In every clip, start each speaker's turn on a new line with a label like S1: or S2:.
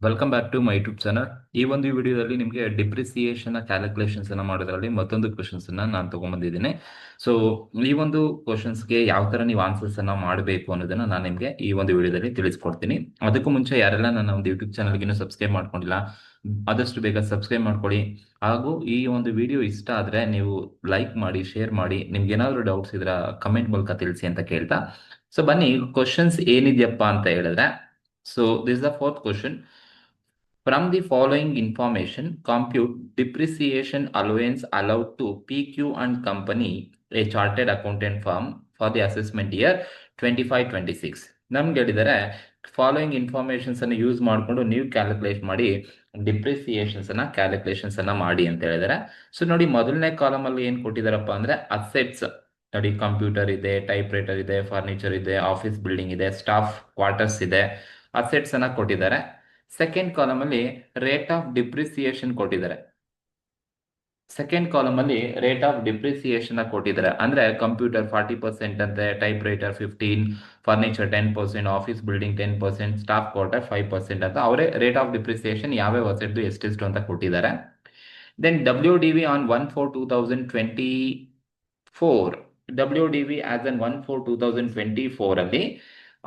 S1: Welcome back to my YouTube channel. ಈ ಒಂದು ವಿಡಿಯೋದಲ್ಲಿ ನಿಮಗೆ ಡಿಪ್ರಿಸಿಯೇಷನ್ ಕ್ಯಾಲ್ಕುಲೇಷನ್ಸ್ ಅನ್ನ ಮಾಡೋದ್ರಲ್ಲಿ ಮತ್ತೊಂದು ಕ್ವಶನ್ಸ್ ಅನ್ನ ನಾನು ತಗೊಂಡ್ಬಂದಿದ್ದೀನಿ. ಸೊ ಈ ಒಂದು ಕ್ವಶನ್ಸ್ಗೆ ಯಾವ ತರ ನೀವು ಆನ್ಸರ್ಸ್ ಅನ್ನ ಮಾಡಬೇಕು ಅನ್ನೋದನ್ನ ನಾನು ನಿಮಗೆ ಈ ಒಂದು ವಿಡಿಯೋದಲ್ಲಿ ತಿಳಿಸ್ಕೊಡ್ತೀನಿ. ಅದಕ್ಕೂ ಮುಂಚೆ ಯಾರೆಲ್ಲ ನನ್ನ ಒಂದು ಯೂಟ್ಯೂಬ್ ಚಾನಲ್ಗೆ ಇನ್ನೂ ಸಬ್ಸ್ಕ್ರೈಬ್ ಮಾಡ್ಕೊಂಡಿಲ್ಲ, ಆದಷ್ಟು ಬೇಗ ಸಬ್ಸ್ಕ್ರೈಬ್ ಮಾಡ್ಕೊಳ್ಳಿ. ಹಾಗೂ ಈ ಒಂದು ವಿಡಿಯೋ ಇಷ್ಟ ಆದ್ರೆ ನೀವು ಲೈಕ್ ಮಾಡಿ, ಶೇರ್ ಮಾಡಿ. ನಿಮ್ಗೆ ಏನಾದರೂ ಡೌಟ್ಸ್ ಇದ್ರೆ ಕಮೆಂಟ್ ಮೂಲಕ ತಿಳಿಸಿ ಅಂತ ಕೇಳ್ತಾ, ಸೊ ಬನ್ನಿ ಕ್ವಶನ್ಸ್ ಏನಿದೆಯಪ್ಪ ಅಂತ ಹೇಳಿದ್ರೆ, so this the fourth question. From the following information, compute depreciation allowance allowed to PQ and Company, a chartered accountant firm, for the assessment year 25-26. ನಮ್ಗೆ ಹೇಳಿದರೆ ಫಾಲೋಯಿಂಗ್ ಇನ್ಫಾರ್ಮೇಶನ್ಸ್ ಅನ್ನು ಯೂಸ್ ಮಾಡಿಕೊಂಡು ನೀವು ಕ್ಯಾಲ್ಕುಲೇಟ್ ಮಾಡಿ ಡಿಪ್ರಿಸಿಯೇಷನ್ಸ್ ಅನ್ನ ಕ್ಯಾಲ್ಕುಲೇಷನ್ಸ್ ಅನ್ನ ಮಾಡಿ ಅಂತ ಹೇಳಿದರೆ. ಸೊ ನೋಡಿ, ಮೊದಲನೇ ಕಾಲಮ್ ಅಲ್ಲಿ ಏನ್ ಕೊಟ್ಟಿದಾರಪ್ಪ ಅಂದ್ರೆ ಅಸೆಟ್ಸ್. ನೋಡಿ, ಕಂಪ್ಯೂಟರ್ ಇದೆ, ಟೈಪ್ ರೈಟರ್ ಇದೆ, ಫರ್ನಿಚರ್ ಇದೆ, ಆಫೀಸ್ ಬಿಲ್ಡಿಂಗ್ ಇದೆ, ಸ್ಟಾಫ್ ಕ್ವಾರ್ಟರ್ಸ್ ಇದೆ, ಅಸೆಟ್ಸ್ ಅನ್ನ ಕೊಟ್ಟಿದ್ದಾರೆ. ಸೆಕೆಂಡ್ ಕಾಲಮ್ ಅಲ್ಲಿ ರೇಟ್ ಆಫ್ ಡಿಪ್ರಿಸಿಯೇಷನ್ ಕೊಟ್ಟಿದ್ದಾರೆ. ಸೆಕೆಂಡ್ ಕಾಲಮ್ ಅಲ್ಲಿ ರೇಟ್ ಆಫ್ ಡಿಪ್ರಿಸಿಯೇಷನ್ ಕೊಟ್ಟಿದ್ದಾರೆ. ಅಂದ್ರೆ ಕಂಪ್ಯೂಟರ್ 40% ಅಂತೆ, typewriter 15, furniture 10%, office building 10%, staff quarter 5% ಅಂತ ಅವರೇ ರೇಟ್ ಆಫ್ ಡಿಪ್ರಿಸಿಯೇಷನ್ ಯಾವ್ಯಾವ ಅಸೆಟ್ ಎಷ್ಟೆಷ್ಟು ಅಂತ ಕೊಟ್ಟಿದ್ದಾರೆ. Then WDV on 1/4/2024, WDV as on 1/4/2024 ಅಲ್ಲಿ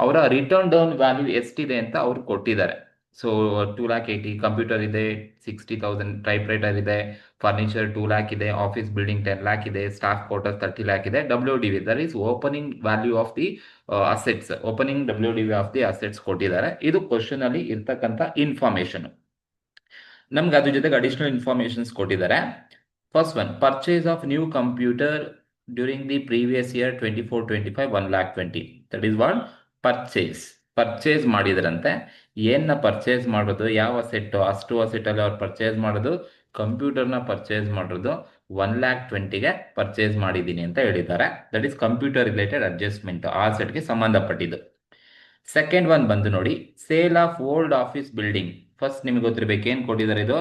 S1: ಅವರ ರಿಟರ್ನ್ ಡೌನ್ ವ್ಯಾಲ್ಯೂ ಎಷ್ಟಿದೆ ಅಂತ ಅವ್ರು ಕೊಟ್ಟಿದ್ದಾರೆ. ಸೊ 2,80,000 ಕಂಪ್ಯೂಟರ್ ಇದೆ, 60,000 ಟೈಪ್ ರೈಟರ್ ಇದೆ, ಫರ್ನಿಚರ್ 2 lakh ಇದೆ, ಆಫೀಸ್ ಬಿಲ್ಡಿಂಗ್ 10 lakh ಇದೆ, ಸ್ಟಾಫ್ ಕ್ವಾರ್ಟರ್ 30 lakh ಇದೆ. WDV that is opening value of the assets, opening WDV of the assets ಕೊಟ್ಟಿದ್ದಾರೆ. ಇದು ಕ್ವಶನ್ ಅಲ್ಲಿ ಇರ್ತಕ್ಕಂಥ ಇನ್ಫಾರ್ಮೇಶನ್. ನಮ್ಗೆ ಅದ್ರ ಜೊತೆಗೆ ಅಡಿಷನಲ್ ಇನ್ಫಾರ್ಮೇಶನ್ಸ್ ಕೊಟ್ಟಿದ್ದಾರೆ. First one, purchase of new computer during the previous year 24-25 1,20,000. That is what purchase ಮಾಡಿದ್ರಂತೆ. ಏನ್ನ ಪರ್ಚೇಸ್ ಮಾಡೋದು, ಯಾವ ಅಸೆಟ್, ಅಷ್ಟು ಅಸೆಟ್ ಅಲ್ಲಿ ಅವ್ರು ಪರ್ಚೇಸ್ ಮಾಡೋದು, ಕಂಪ್ಯೂಟರ್ನ ಪರ್ಚೇಸ್ ಮಾಡೋದು 1,20,000ಗೆ ಪರ್ಚೇಸ್ ಮಾಡಿದ್ದೀನಿ ಅಂತ ಹೇಳಿದ್ದಾರೆ. That is computer related adjustment, ಆ ಸೆಟ್ಗೆ ಸಂಬಂಧಪಟ್ಟಿದ್ದು. ಸೆಕೆಂಡ್ ಒನ್ ಬಂದು ನೋಡಿ, sale of old office building. First ನಿಮಗೆ ಗೊತ್ತಿರಬೇಕು ಏನ್ ಕೊಟ್ಟಿದ್ದಾರೆ, ಇದು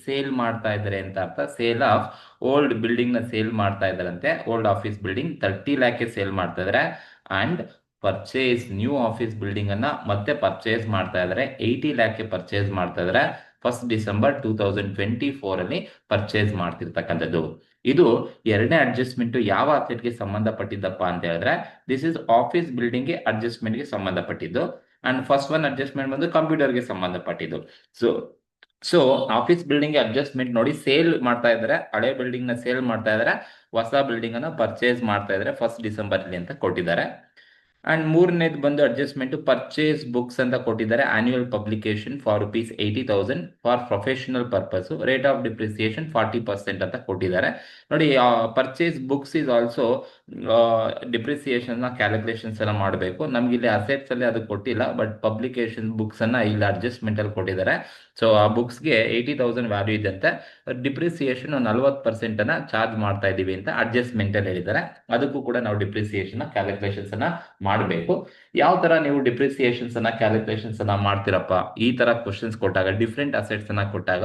S1: ಸೇಲ್ ಮಾಡ್ತಾ ಇದ್ದಾರೆ ಅಂತ ಅರ್ಥ. ಸೇಲ್ ಆಫ್ ಓಲ್ಡ್ ಬಿಲ್ಡಿಂಗ್ ನ ಸೇಲ್ ಮಾಡ್ತಾ ಇದ್ದಾರಂತೆ. Old office building 30 lakh sale ಮಾಡ್ತಾ ಇದಾರೆ. And purchase new office building ಅನ್ನ ಮತ್ತೆ ಪರ್ಚೇಸ್ ಮಾಡ್ತಾ ಇದಾರೆ, 80 lakh ಪರ್ಚೇಸ್ ಮಾಡ್ತಾ ಇದಾರೆ. 1st December 2024 ಅಲ್ಲಿ ಪರ್ಚೇಸ್ ಮಾಡ್ತಿರ್ತಕ್ಕಂಥದ್ದು. ಇದು ಎರಡನೇ ಅಡ್ಜಸ್ಟ್ಮೆಂಟ್ ಯಾವ ಅಸೆಟ್ಗೆ ಸಂಬಂಧಪಟ್ಟಿದ್ದಪ್ಪ ಅಂತ ಹೇಳಿದ್ರೆ, ದಿಸ್ ಇಸ್ ಆಫೀಸ್ ಬಿಲ್ಡಿಂಗ್ ಗೆ ಅಡ್ಜಸ್ಟ್ಮೆಂಟ್ ಗೆ ಸಂಬಂಧಪಟ್ಟಿದ್ದು. ಅಂಡ್ ಫಸ್ಟ್ ಒನ್ ಅಡ್ಜಸ್ಟ್ಮೆಂಟ್ ಬಂದು ಕಂಪ್ಯೂಟರ್ಗೆ ಸಂಬಂಧಪಟ್ಟಿದ್ದು. ಸೊ ಸೊ ಆಫೀಸ್ ಬಿಲ್ಡಿಂಗ್ ಗೆ ಅಡ್ಜಸ್ಟ್ಮೆಂಟ್ ನೋಡಿ, ಸೇಲ್ ಮಾಡ್ತಾ ಇದಾರೆ, ಹಳೆ ಬಿಲ್ಡಿಂಗ್ ನ ಸೇಲ್ ಮಾಡ್ತಾ ಇದಾರೆ, ಹೊಸ ಬಿಲ್ಡಿಂಗ್ ಅನ್ನ ಪರ್ಚೇಸ್ ಮಾಡ್ತಾ ಇದಾರೆ 1st December ಅಲ್ಲಿ ಅಂತ ಕೊಟ್ಟಿದ್ದಾರೆ. ಅಂಡ್ ಮೂರನೇದು ಬಂದು ಅಡ್ಜಸ್ಟ್ಮೆಂಟ್ ಪರ್ಚೇಸ್ ಬುಕ್ಸ್ ಅಂತ ಕೊಟ್ಟಿದ್ದಾರೆ. Annual publication for ₹80,000 for professional purpose, rate of depreciation 40% ಅಂತ ಕೊಟ್ಟಿದ್ದಾರೆ. ನೋಡಿ, purchase books is also depreciation ನ ಕ್ಯಾಲ್ಕುಲೇಷನ್ಸ್ ಎಲ್ಲ ಮಾಡಬೇಕು. ನಮ್ಗೆ ಇಲ್ಲಿ ಅಸೆಟ್ಸ್ ಅಲ್ಲಿ ಅದು ಕೊಟ್ಟಿಲ್ಲ, ಬಟ್ ಪಬ್ಲಿಕೇಶನ್ ಬುಕ್ಸ್ ಅನ್ನ ಇಲ್ಲಿ ಅಡ್ಜಸ್ಟ್ಮೆಂಟ್ ಅಲ್ಲಿ ಕೊಟ್ಟಿದ್ದಾರೆ. ಸೊ ಆ ಬುಕ್ಸ್ಗೆ 80,000 ವ್ಯಾಲ್ಯೂ ಇದ್ದಂತೆ, ಡಿಪ್ರಿಸಿಯೇಷನ್ 40% ಅನ್ನ ಚಾರ್ಜ್ ಮಾಡ್ತಾ ಇದೀವಿ ಅಂತ ಅಡ್ಜಸ್ಟ್ಮೆಂಟ್ ಅಲ್ಲಿ ಹೇಳಿದ್ದಾರೆ. ಅದಕ್ಕೂ ಕೂಡ ನಾವು ಡಿಪ್ರಿಸಿಯೇಷನ್ ಕ್ಯಾಲ್ಕುಲೇಷನ್ಸ್ ಅನ್ನ ಮಾಡಬೇಕು. ಯಾವ ತರ ನೀವು ಡಿಪ್ರಿಸಿಯೇಷನ್ಸ್ ಅನ್ನ ಕ್ಯಾಲ್ಕುಲೇಷನ್ಸ್ ಅನ್ನ ಮಾಡ್ತೀರಪ್ಪ, ಈ ತರ ಕ್ವಶನ್ಸ್ ಕೊಟ್ಟಾಗ, ಡಿಫ್ರೆಂಟ್ ಅಸೆಟ್ಸ್ ಅನ್ನ ಕೊಟ್ಟಾಗ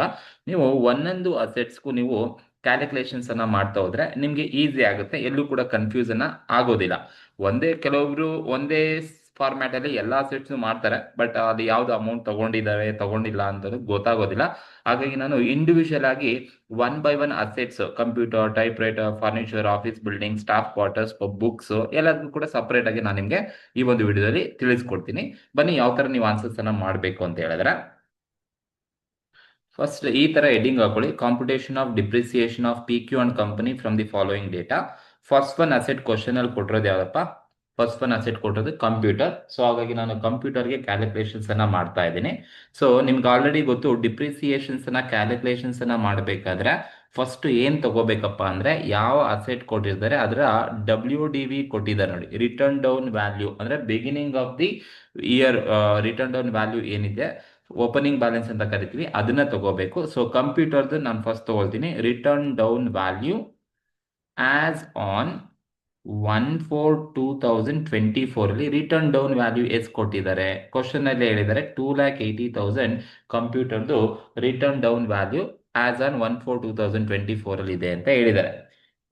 S1: ನೀವು ಒಂದೊಂದು ಅಸೆಟ್ಸ್ಗೂ ನೀವು ಕ್ಯಾಲ್ಕುಲೇಷನ್ಸ್ ಅನ್ನ ಮಾಡ್ತಾ ಹೋದ್ರೆ ನಿಮ್ಗೆ ಈಸಿ ಆಗುತ್ತೆ, ಎಲ್ಲೂ ಕೂಡ ಕನ್ಫ್ಯೂಸನ್ ಆಗೋದಿಲ್ಲ. ಕೆಲವೊಬ್ರು ಒಂದೇ ಫಾರ್ಮ್ಯಾಟ್ ಅಲ್ಲಿ ಎಲ್ಲಾ ಅಸೆಟ್ಸ್ ಮಾಡ್ತಾರೆ, ಬಟ್ ಅದು ಯಾವ್ದು ಅಮೌಂಟ್ ತಗೊಂಡಿದ್ದಾರೆ ತಗೊಂಡಿಲ್ಲ ಅಂತ ಗೊತ್ತಾಗೋದಿಲ್ಲ. ಹಾಗಾಗಿ ನಾನು ಇಂಡಿವಿಜುವಲ್ ಆಗಿ 1 by 1 assets, computer, type writer, furniture, office building, staff quarters, books ಎಲ್ಲದಕ್ಕೂ ಕೂಡ ಸಪರೇಟ್ ಆಗಿ ನಾನು ನಿಮ್ಗೆ ಈ ಒಂದು ವಿಡಿಯೋದಲ್ಲಿ ತಿಳಿಸ್ಕೊಡ್ತೀನಿ. ಬನ್ನಿ ಯಾವ ತರ ನೀವು ಆನ್ಸರ್ಸ್ ಅನ್ನ ಮಾಡಬೇಕು ಅಂತ ಹೇಳಿದ್ರೆ, ಫಸ್ಟ್ ಈ ತರ ಹೆಡಿಂಗ್ ಹಾಕೊಳ್ಳಿ, computation of depreciation of PQ and company from the following data. First one asset question ಅಲ್ಲಿ ಕೊಟ್ಟಿರೋದು ಯಾವ್ದಪ್ಪ, ಫಸ್ಟ್ ಒನ್ ಅಸೆಟ್ ಕೊಟ್ಟಿರೋದು ಕಂಪ್ಯೂಟರ್. ಸೊ ಹಾಗಾಗಿ ನಾನು ಕಂಪ್ಯೂಟರ್ಗೆ ಕ್ಯಾಲ್ಕುಲೇಷನ್ಸ್ ಅನ್ನ ಮಾಡ್ತಾ ಇದ್ದೀನಿ. ಸೊ ನಿಮ್ಗೆ ಆಲ್ರೆಡಿ ಗೊತ್ತು, ಡಿಪ್ರಿಸಿಯೇಷನ್ಸ್ ಅನ್ನ ಕ್ಯಾಲ್ಕುಲೇಷನ್ಸ್ ಅನ್ನ ಮಾಡಬೇಕಾದ್ರೆ ಫಸ್ಟ್ ಏನ್ ತಗೋಬೇಕಪ್ಪ ಅಂದ್ರೆ, ಯಾವ ಅಸೆಟ್ ಕೊಟ್ಟಿರ್ತಾರೆ ಅದರ WDV ಕೊಟ್ಟಿದ್ದಾರೆ ನೋಡಿ, ರಿಟರ್ನ್ ಡೌನ್ ವ್ಯಾಲ್ಯೂ ಅಂದ್ರೆ beginning of the year return down value ಏನಿದೆ, ಓಪನಿಂಗ್ ಬ್ಯಾಲೆನ್ಸ್ ಅಂತ ಕರಿತೀವಿ, ಅದನ್ನ ತಗೋಬೇಕು. ಸೊ ಕಂಪ್ಯೂಟರ್ದು ನಾನು ಫಸ್ಟ್ ತಗೊಳ್ತೀನಿ, return down value as on 1/4/2024 ಅಲ್ಲಿ ರಿಟರ್ನ್ ಡೌನ್ ವ್ಯಾಲ್ಯೂ ಎಷ್ಟು ಕೊಟ್ಟಿದ್ದಾರೆ, ಕ್ವಶನ್ ಅಲ್ಲಿ ಹೇಳಿದ್ದಾರೆ 2,80,000 ಕಂಪ್ಯೂಟರ್ದು written down value as on 1/4/2024 ಅಲ್ಲಿ ಇದೆ ಅಂತ ಹೇಳಿದ್ದಾರೆ.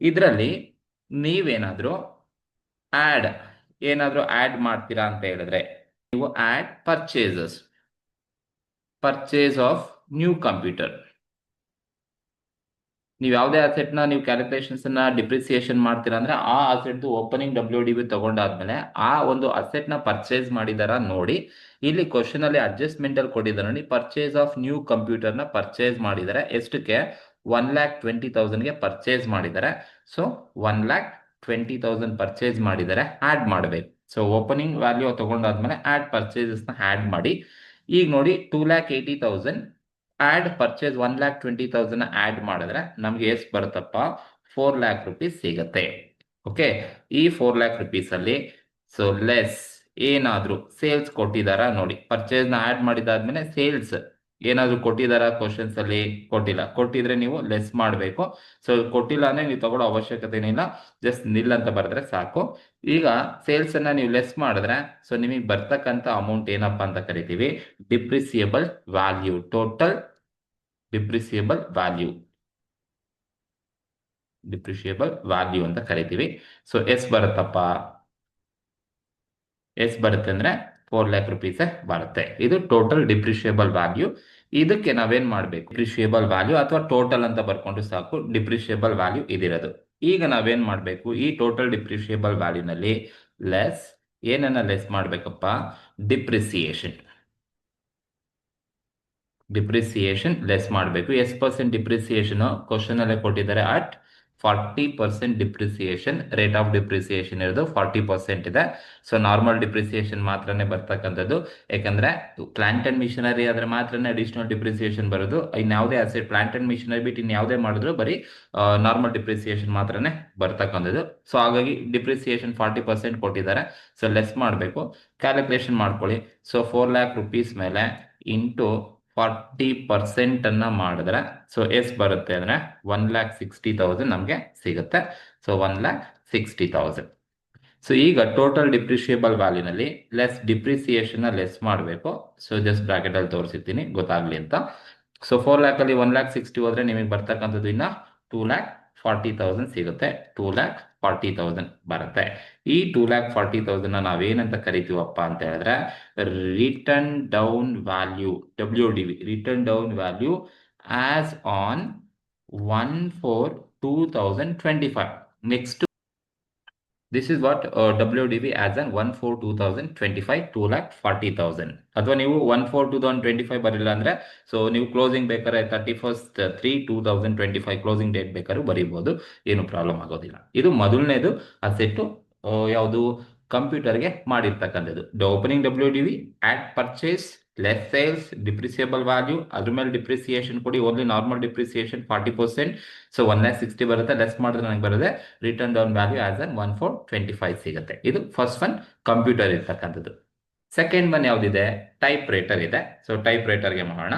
S1: ಇದರಲ್ಲಿ ನೀವೇನಾದ್ರೂ ಏನಾದ್ರೂ ಆಡ್ ಮಾಡ್ತೀರಾ ಅಂತ ಹೇಳಿದ್ರೆ, ನೀವು add purchases. Purchase of new computer. ನೀವು ಯಾವುದೇ ಅಸೆಟ್ನ ನೀವು ಕ್ಯಾಲ್ಕುಲೇಷನ್ಸ್ ಅನ್ನ ಡಿಪ್ರಿಸಿಯೇಷನ್ ಮಾಡ್ತೀರಾ ಅಂದ್ರೆ ಆ ಅಸೆಟ್ ಓಪನಿಂಗ್ WDV ತಗೊಂಡಾದ್ಮೇಲೆ ಆ ಒಂದು ಅಸೆಟ್ ನ ಪರ್ಚೇಸ್ ಮಾಡಿದಾರ ನೋಡಿ. ಇಲ್ಲಿ ಕ್ವಶನ್ ಅಲ್ಲಿ ಅಡ್ಜಸ್ಟ್ಮೆಂಟ್ ಅಲ್ಲಿ ಕೊಟ್ಟಿದ್ದಾರೆ ನೋಡಿ, ಪರ್ಚೇಸ್ ಆಫ್ ನ್ಯೂ ಕಂಪ್ಯೂಟರ್ ನ ಪರ್ಚೇಸ್ ಮಾಡಿದ್ದಾರೆ. ಎಷ್ಟಕ್ಕೆ? 1,20,000 ಗೆ ಪರ್ಚೇಸ್ ಮಾಡಿದ್ದಾರೆ. ಸೊ 1,20,000 ಪರ್ಚೇಸ್ ಮಾಡಿದ್ದಾರೆ, ಆಡ್ ಮಾಡಬೇಕು. ಸೊ ಓಪನಿಂಗ್ ವ್ಯಾಲ್ಯೂ ತಗೊಂಡಾದ್ಮೇಲೆ ಆಡ್ ಪರ್ಚೇಸಸ್ ನ ಆಡ್ ಮಾಡಿ. ಈಗ ನೋಡಿ 2,80,000 ಆಡ್ ಪರ್ಚೇಸ್ 1,20,000 ಆಡ್ ಮಾಡಿದ್ರೆ ನಮ್ಗೆ ಎಷ್ಟು ಬರುತ್ತಪ್ಪ? 4 lakh rupees ಸಿಗತ್ತೆ. ಓಕೆ, ಈ 4 lakh rupees ಅಲ್ಲಿ ಸೊ ಲೆಸ್ ಏನಾದ್ರೂ ಸೇಲ್ಸ್ ಕೊಟ್ಟಿದಾರ ನೋಡಿ. ಪರ್ಚೇಸ್ ನ ಆಡ್ ಮಾಡಿದಾದ್ಮೇಲೆ ಸೇಲ್ಸ್ ಏನಾದ್ರು ಕೊಟ್ಟಿದಾರ ಕ್ವಶನ್ಸ್ ಅಲ್ಲಿ? ಕೊಟ್ಟಿಲ್ಲ. ಕೊಟ್ಟಿದ್ರೆ ನೀವು ಲೆಸ್ ಮಾಡಬೇಕು. ಸೊ ಕೊಟ್ಟಿಲ್ಲ ಅಂದ್ರೆ ನೀವು ತಗೊಳ್ಳೋ ಅವಶ್ಯಕತೆ ಏನಿಲ್ಲ, ಜಸ್ಟ್ ನಿಲ್ ಅಂತ ಬರೆದ್ರೆ ಸಾಕು. ಈಗ ಸೇಲ್ಸ್ ಅನ್ನ ನೀವು ಲೆಸ್ ಮಾಡಿದ್ರೆ ಸೊ ನಿಮಗೆ ಬರ್ತಕ್ಕಂಥ ಅಮೌಂಟ್ ಏನಪ್ಪಾ ಅಂತ ಕರಿತೀವಿ? Depreciable value. Total depreciable value, ಡಿಪ್ರಿಷಿಯಬಲ್ value ಅಂತ ಕರಿತೀವಿ. ಸೊ ಎಷ್ಟು ಬರುತ್ತಪ್ಪ? ಎಷ್ಟು ಬರುತ್ತೆ ಅಂದ್ರೆ 4 lakh rupees ಬರುತ್ತೆ. ಇದು ಟೋಟಲ್ ಡಿಪ್ರಿಷಿಯಬಲ್ ವ್ಯಾಲ್ಯೂ. ಇದಕ್ಕೆ ನಾವೇನ್ ಮಾಡ್ಬೇಕು? ಡಿಪ್ರಿಷಿಯಬಲ್ ವ್ಯಾಲ್ಯೂ ಅಥವಾ ಟೋಟಲ್ ಅಂತ ಬರ್ಕೊಂಡು ಸಾಕು. ಡಿಪ್ರಿಷಿಯಬಲ್ ವ್ಯಾಲ್ಯೂ ಇದಿರೋದು. ಈಗ ನಾವೇನ್ ಮಾಡ್ಬೇಕು? ಈ ಟೋಟಲ್ ಡಿಪ್ರಿಷಿಯಬಲ್ ವ್ಯಾಲ್ಯೂನಲ್ಲಿ ಲೆಸ್ ಏನನ್ನ ಲೆಸ್ ಮಾಡ್ಬೇಕಪ್ಪ? ಡಿಪ್ರಿಸಿಯೇಷನ್. ಡಿಪ್ರಿಸಿಯೇಷನ್ ಲೆಸ್ ಮಾಡಬೇಕು. ಎಷ್ಟು ಪರ್ಸೆಂಟ್ ಡಿಪ್ರಿಸಿಯೇಷನ್ ಕ್ವಶನ್ ಅಲ್ಲೇ ಕೊಟ್ಟಿದ್ದಾರೆ? At 40% depreciation. Rate of depreciation ಇರೋದು 40% ಇದೆ. ಸೊ ನಾರ್ಮಲ್ ಡಿಪ್ರಿಸಿಯೇಷನ್ ಮಾತ್ರನೇ ಬರ್ತಕ್ಕಂಥದ್ದು. ಯಾಕಂದ್ರೆ ಪ್ಲಾಂಟ್ ಅಂಡ್ ಮಿಷನರಿ ಆದ್ರೆ ಮಾತ್ರನೇ ಅಡಿಷನಲ್ ಡಿಪ್ರಿಸಿಯೇಷನ್ ಬರೋದು. ಇನ್ಯಾವುದೇ ಅಸೆಟ್ ಪ್ಲಾಂಟ್ ಅಂಡ್ ಮಿಷನರಿ ಬಿಟ್ಟು ಇನ್ಯಾವುದೇ ಮಾಡಿದ್ರು ಬರೀ ನಾರ್ಮಲ್ ಡಿಪ್ರಿಸಿಯೇಷನ್ ಮಾತ್ರನೇ ಬರ್ತಕ್ಕಂಥದ್ದು. ಸೊ ಹಾಗಾಗಿ ಡಿಪ್ರಿಸಿಯೇಷನ್ 40% ಕೊಟ್ಟಿದ್ದಾರೆ. ಸೊ ಲೆಸ್ ಮಾಡಬೇಕು. ಕ್ಯಾಲ್ಕುಲೇಷನ್ ಮಾಡ್ಕೊಳ್ಳಿ. ಸೊ 4 lakh rupees ಮೇಲೆ ಇಂಟು 40% ಅನ್ನ ಮಾಡಿದ್ರೆ ಸೊ ಎಷ್ಟು ಬರುತ್ತೆ ಅಂದ್ರೆ 1,60,000 ನಮ್ಗೆ ಸಿಗುತ್ತೆ. ಸೊ 1,60,000. ಸೊ ಈಗ ಟೋಟಲ್ ಡಿಪ್ರಿಷಿಯಬಲ್ ವ್ಯಾಲ್ಯೂನಲ್ಲಿ ಲೆಸ್ ಡಿಪ್ರಿಸಿಯೇಷನ್ ಲೆಸ್ ಮಾಡಬೇಕು. ಸೊ ಜಸ್ಟ್ ಬ್ರಾಕೆಟ್ ಅಲ್ಲಿ ತೋರಿಸಿರ್ತೀನಿ ಗೊತ್ತಾಗ್ಲಿ ಅಂತ. ಸೊ 4 lakh ಅಲ್ಲಿ 1,60,000 ಹೋದ್ರೆ ನಿಮಗೆ ಬರ್ತಕ್ಕಂಥದ್ದು ಇನ್ನ 2,40,000 ಸಿಗುತ್ತೆ. 2,40,000 ಬರುತ್ತೆ. ಈ 2,40,000 ನಾವೇನಂತ ಕರಿತೀವಪ್ಪ ಅಂತ ಹೇಳಿದ್ರೆ return down value, WDV, return down value as on 1/4/2025. Next this is what WDV as ಅನ್ 1/4/2025, 2,40,000. ಅಥವಾ ನೀವು 1/4/2025 ಬರಿಲ್ಲ ಅಂದ್ರೆ ಸೊ ನೀವು ಕ್ಲೋಸಿಂಗ್ ಬೇಕಾದ್ರೆ 31/3/2025 ಕ್ಲೋಸಿಂಗ್ ಡೇಟ್ ಬೇಕಾದ್ರೂ ಬರೀಬಹುದು. ಏನು ಪ್ರಾಬ್ಲಮ್ ಆಗೋದಿಲ್ಲ. ಇದು ಮೊದಲನೇದು ಅಸೆಟ್ ಯಾವುದು? ಕಂಪ್ಯೂಟರ್ಗೆ ಮಾಡಿರ್ತಕ್ಕಂಥದ್ದು. Opening WDV, add purchase, less sales, depreciable value, ಅದ್ರ ಮೇಲೆ ಡಿಪ್ರಿಸಿಯೇಷನ್ ಕೊಡಿ. Only normal depreciation 40%. ಸೊ 1,60,000 ಬರುತ್ತೆ. ಲೆಸ್ ಮಾಡಿದ್ರೆ ನನಗೆ ಬರುತ್ತೆ written down value as on 1/4/25 ಸಿಗುತ್ತೆ. ಇದು ಫಸ್ಟ್ ಒನ್ ಕಂಪ್ಯೂಟರ್ ಇರ್ತಕ್ಕಂಥದ್ದು. ಸೆಕೆಂಡ್ ಒನ್ ಯಾವ್ದಿದೆ? ಟೈಪ್ ರೈಟರ್ ಇದೆ. ಸೊ ಟೈಪ್ ರೈಟರ್ಗೆ ಮಾಡೋಣ.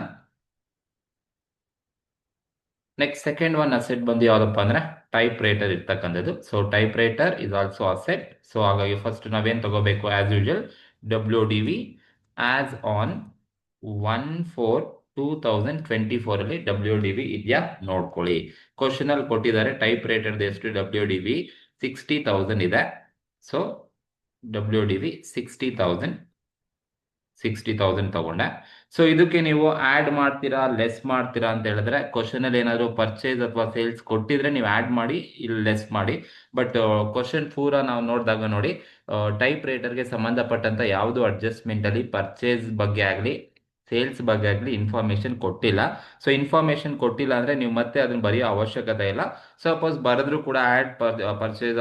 S1: ನೆಕ್ಸ್ಟ್ ಸೆಕೆಂಡ್ ಒನ್ ಅಸೆಟ್ ಬಂದು ಯಾವ್ದಪ್ಪ ಅಂದ್ರೆ ಟೈಪ್ ರೈಟರ್ ಇರ್ತಕ್ಕಂಥದ್ದು. So typewriter is also asset. So ಹಾಗಾಗಿ ಫಸ್ಟ್ ನಾವೇನ್ ತಗೋಬೇಕು? As usual WDV as on 1/4/2024 ಅಲ್ಲಿ WDV ಇದೆಯಾ ನೋಡ್ಕೊಳ್ಳಿ. ಕ್ವಶನ್ ಅಲ್ಲಿ ಕೊಟ್ಟಿದ್ದಾರೆ ಟೈಪ್ ರೈಟರ್ ಎಷ್ಟು? WDV 60,000 ಇದೆ. ಸೊ WDV 60,000 ತಗೊಂಡೆ. ಸೊ ಇದಕ್ಕೆ ನೀವು ಆಡ್ ಮಾಡ್ತೀರಾ ಲೆಸ್ ಮಾಡ್ತೀರಾ ಅಂತ ಹೇಳಿದ್ರೆ ಕ್ವಶನ್ ಅಲ್ಲಿ ಏನಾದ್ರು ಪರ್ಚೇಸ್ ಅಥವಾ ಸೇಲ್ಸ್ ಕೊಟ್ಟಿದ್ರೆ ನೀವು ಆಡ್ ಮಾಡಿ, ಇಲ್ಲಿ ಲೆಸ್ ಮಾಡಿ. ಬಟ್ ಕ್ವಶನ್ ಪೂರ ನಾವು ನೋಡಿದಾಗ ನೋಡಿ ಟೈಪ್ ರೈಟರ್ಗೆ ಸಂಬಂಧಪಟ್ಟಂತ ಯಾವುದು ಅಡ್ಜಸ್ಟ್ಮೆಂಟ್ ಅಲ್ಲಿ ಪರ್ಚೇಸ್ ಬಗ್ಗೆ ಆಗಲಿ ಸೇಲ್ಸ್ ಬಗ್ಗೆ ಆಗಲಿ ಇನ್ಫಾರ್ಮೇಶನ್ ಕೊಟ್ಟಿಲ್ಲ. ಸೊ ಇನ್ಫಾರ್ಮೇಶನ್ ಕೊಟ್ಟಿಲ್ಲ ಅಂದ್ರೆ ನೀವು ಮತ್ತೆ ಅದನ್ನ ಬರೆಯೋ ಅವಶ್ಯಕತೆ ಇಲ್ಲ. ಸಪೋಸ್ ಬರೆದ್ರು ಕೂಡ purchase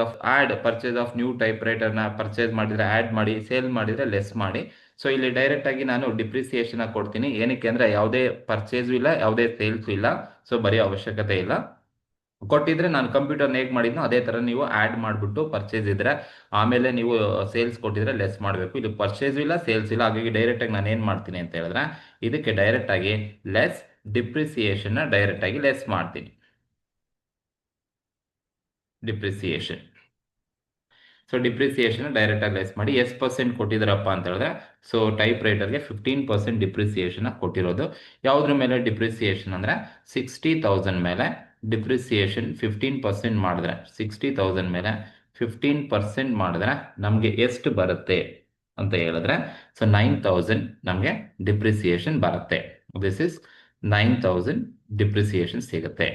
S1: of new type writer ನ ಪರ್ಚೇಸ್ ಮಾಡಿದ್ರೆ ಆಡ್ ಮಾಡಿ, ಸೇಲ್ ಮಾಡಿದ್ರೆ ಲೆಸ್ ಮಾಡಿ. ಸೊ ಇಲ್ಲಿ ಡೈರೆಕ್ಟ್ ಆಗಿ ನಾನು ಡಿಪ್ರಿಸಿಯೇಷನ್ ಕೊಡ್ತೀನಿ. ಏನಕ್ಕೆ ಅಂದ್ರೆ ಯಾವುದೇ ಪರ್ಚೇಸು ಇಲ್ಲ, ಯಾವುದೇ ಸೇಲ್ಸ್ ಇಲ್ಲ. ಸೊ ಬರೆಯೋ ಅವಶ್ಯಕತೆ ಇಲ್ಲ. ಕೊಟ್ಟಿದ್ರೆ ನಾನು ಕಂಪ್ಯೂಟರ್ ಹೇಗೆ ಮಾಡಿದ್ನೋ ಅದೇ ತರ ನೀವು ಆಡ್ ಮಾಡಿಬಿಟ್ಟು ಪರ್ಚೇಸ್ ಇದ್ರೆ ಆಮೇಲೆ ನೀವು ಸೇಲ್ಸ್ ಕೊಟ್ಟಿದ್ರೆ ಲೆಸ್ ಮಾಡಬೇಕು. ಇದು ಪರ್ಚೇಸ್ ಇಲ್ಲ, ಸೇಲ್ಸ್ ಇಲ್ಲ. ಹಾಗಾಗಿ ಡೈರೆಕ್ಟ್ ಆಗಿ ನಾನು ಏನ್ ಮಾಡ್ತೀನಿ ಅಂತ ಹೇಳಿದ್ರೆ ಇದಕ್ಕೆ ಡೈರೆಕ್ಟ್ ಆಗಿ ಲೆಸ್ ಡಿಪ್ರಿಸಿಯೇಷನ್ ಡೈರೆಕ್ಟ್ ಆಗಿ ಲೆಸ್ ಮಾಡ್ತೀನಿ. ಡಿಪ್ರಿಸಿಯೇಷನ್. ಸೊ ಡಿಪ್ರಿಸಿಯೇಷನ್ ಡೈರೆಕ್ಟ್ ಆಗಿ ಲೆಸ್ ಮಾಡಿ. ಎಷ್ಟು ಪರ್ಸೆಂಟ್ ಕೊಟ್ಟಿದ್ದಾರಪ್ಪ ಅಂತ ಹೇಳಿದ್ರೆ ಸೊ ಟೈಪ್ ರೈಟರ್ಗೆ 15% ಡಿಪ್ರಿಸಿಯೇಷನ್ ಕೊಟ್ಟಿರೋದು. ಯಾವುದ್ರ ಮೇಲೆ ಡಿಪ್ರಿಸಿಯೇಷನ್ ಅಂದ್ರೆ 60,000 ಮೇಲೆ ಡಿಪ್ರಿಸಿಯೇಷನ್ 15% ಮಾಡಿದ್ರೆ 60,000 ಮೇಲೆ 15% ಮಾಡಿದ್ರೆ ನಮಗೆ ಎಷ್ಟು ಬರುತ್ತೆ ಅಂತ ಹೇಳಿದ್ರೆ ಸೊ 9,000 ನಮಗೆ ಡಿಪ್ರಿಸಿಯೇಷನ್ ಬರುತ್ತೆ. ದಿಸ್ ಇಸ್ 9,000 ಡಿಪ್ರಿಸಿಯೇಷನ್ ಸಿಗುತ್ತೆ.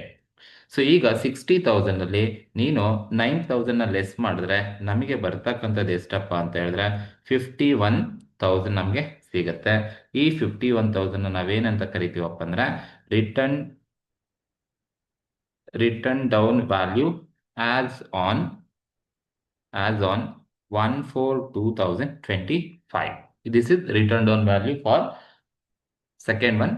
S1: ಸೊ ಈಗ 60,000 ಅಲ್ಲಿ ನೀನು 9,000 ಲೆಸ್ ಮಾಡಿದ್ರೆ ನಮಗೆ ಬರ್ತಕ್ಕಂಥದ್ದು ಎಷ್ಟಪ್ಪ ಅಂತ ಹೇಳಿದ್ರೆ 51,000 ನಮಗೆ ಸಿಗುತ್ತೆ. ಈ 51,000 ನಾವೇನಂತ ಕರಿತೀವಪ್ಪ ಅಂದ್ರೆ written down value as on 1/4/2025. This is written down value for second one,